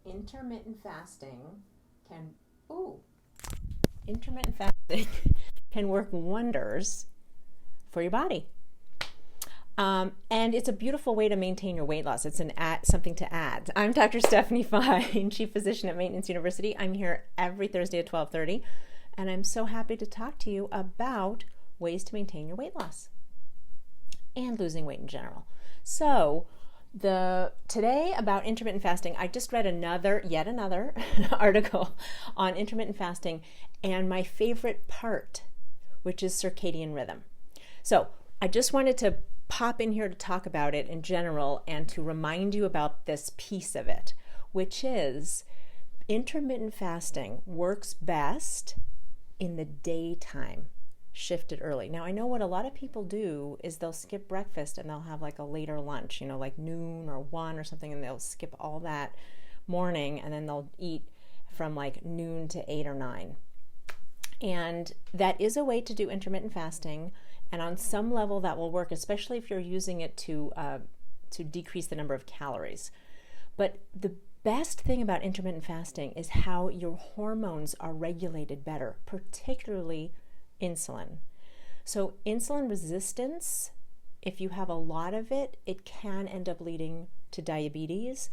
intermittent fasting can intermittent fasting can work wonders for your body. And it's a beautiful way to maintain your weight loss. It's something to add. I'm Dr. Stephanie Fine, Chief Physician at Maintenance University. I'm here every Thursday at 12:30, and I'm so happy to talk to you about ways to maintain your weight loss and losing weight in general. So today about intermittent fasting, I just read yet another article on intermittent fasting and my favorite part, which is circadian rhythm. So I just wanted to pop in here to talk about it in general and to remind you about this piece of it, which is intermittent fasting works best in the daytime, shifted early. Now, I know what a lot of people do is they'll skip breakfast and they'll have like a later lunch, like noon or 1 or something, and they'll skip all that morning and then they'll eat from like noon to 8 or 9. And that is a way to do intermittent fasting, and on some level that will work, especially if you're using it to decrease the number of calories. But the best thing about intermittent fasting is how your hormones are regulated better, particularly insulin. So insulin resistance, if you have a lot of it, it can end up leading to diabetes.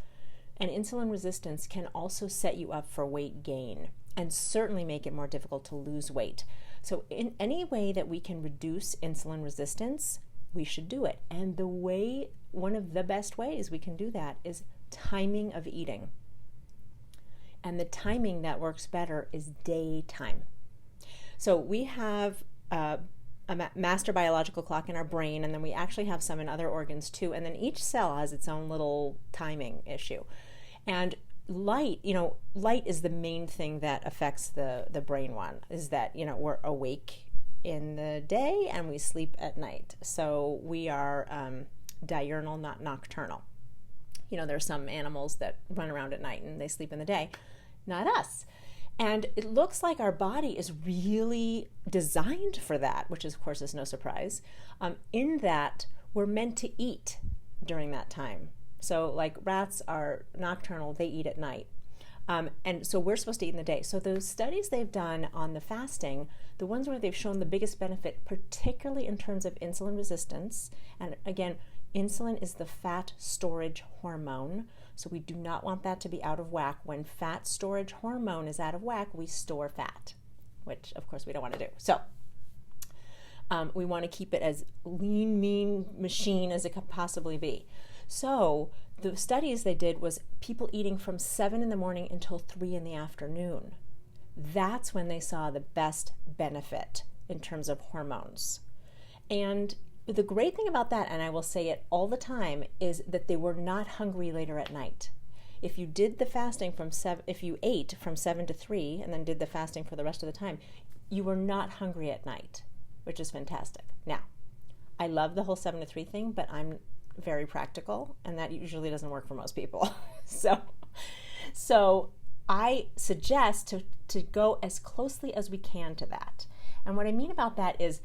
And insulin resistance can also set you up for weight gain and certainly make it more difficult to lose weight. So in any way that we can reduce insulin resistance, we should do it. And one of the best ways we can do that is timing of eating. And the timing that works better is daytime. So we have a master biological clock in our brain, and then we actually have some in other organs too. And then each cell has its own little timing issue. And light is the main thing that affects the brain one, is that, we're awake in the day and we sleep at night. So we are diurnal, not nocturnal. There's some animals that run around at night and they sleep in the day, not us. And it looks like our body is really designed for that, which of course is no surprise, in that we're meant to eat during that time. So like rats are nocturnal, they eat at night. And so we're supposed to eat in the day. So those studies they've done on the fasting, the ones where they've shown the biggest benefit, particularly in terms of insulin resistance, and again, insulin is the fat storage hormone, so we do not want that to be out of whack. When fat storage hormone is out of whack, we store fat, which of course we don't want to do. So we want to keep it as lean, mean machine as it could possibly be. So the studies they did was people eating from 7 in the morning until 3 in the afternoon. That's when they saw the best benefit in terms of hormones. And the great thing about that, and I will say it all the time, is that they were not hungry later at night. If you did the fasting if you ate from 7 to 3 and then did the fasting for the rest of the time, you were not hungry at night, which is fantastic. Now, I love the whole 7 to 3 thing, but I'm very practical, and that usually doesn't work for most people. So I suggest to go as closely as we can to that. And what I mean about that is,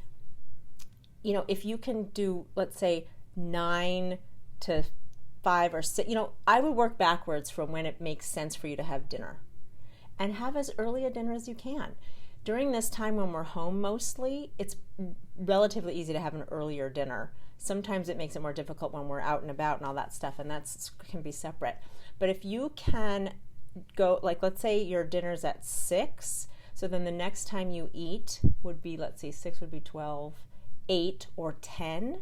if you can do, let's say, 9 to 5 or 6, I would work backwards from when it makes sense for you to have dinner, and have as early a dinner as you can. During this time when we're home mostly, it's relatively easy to have an earlier dinner. Sometimes it makes it more difficult when we're out and about and all that stuff, and that can be separate. But if you can go, like, let's say your dinner's at 6, so then the next time you eat would be, let's see, 6 would be 12, 8 or 10,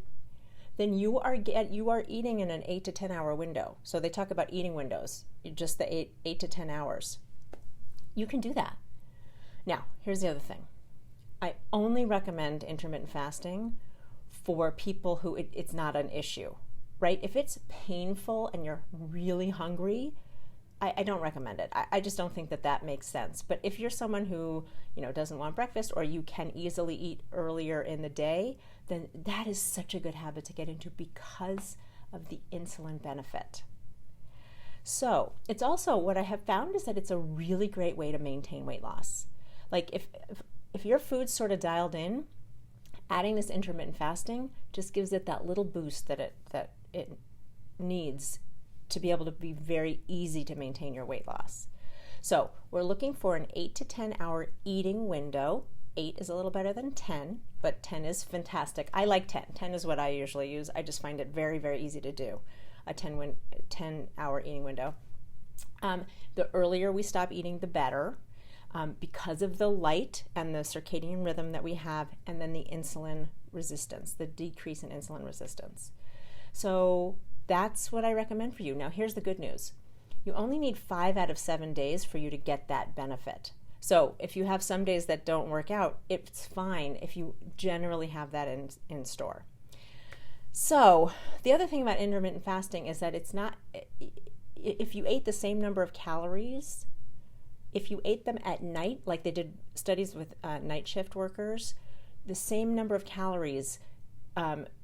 then you are eating in an 8 to 10 hour window. So they talk about eating windows, just the 8 to 10 hours. You can do that. Now, here's the other thing. I only recommend intermittent fasting for people who it's not an issue, right? If it's painful and you're really hungry, I don't recommend it. I just don't think that makes sense. But if you're someone who, doesn't want breakfast, or you can easily eat earlier in the day, then that is such a good habit to get into because of the insulin benefit. So it's also, what I have found is that it's a really great way to maintain weight loss. Like if your food's sort of dialed in, adding this intermittent fasting just gives it that little boost that it needs to be able to be very easy to maintain your weight loss. So we're looking for an 8 to 10 hour eating window. 8 is a little better than 10, but 10 is fantastic. I like 10. 10 is what I usually use. I just find it very, very easy to do, a 10-hour eating window. The earlier we stop eating, the better, because of the light and the circadian rhythm that we have, and then the insulin resistance, the decrease in insulin resistance. So that's what I recommend for you. Now, here's the good news. You only need 5 out of 7 days for you to get that benefit. So if you have some days that don't work out, it's fine if you generally have that in store. So the other thing about intermittent fasting is that it's not, if you ate the same number of calories, if you ate them at night, like they did studies with night shift workers, the same number of calories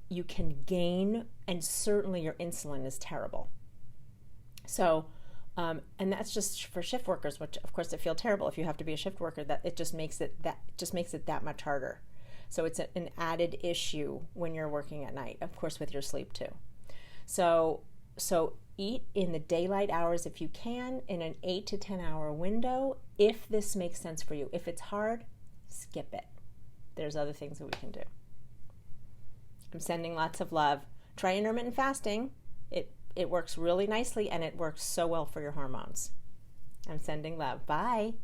you can gain, and certainly your insulin is terrible. So, and that's just for shift workers, which of course it feels terrible if you have to be a shift worker. That it just makes it that much harder. So it's an added issue when you're working at night, of course, with your sleep too. So eat in the daylight hours if you can, in an 8 to 10 hour window, if this makes sense for you. If it's hard, skip it. There's other things that we can do. I'm sending lots of love. Try intermittent fasting. It works really nicely, and it works so well for your hormones. I'm sending love. Bye.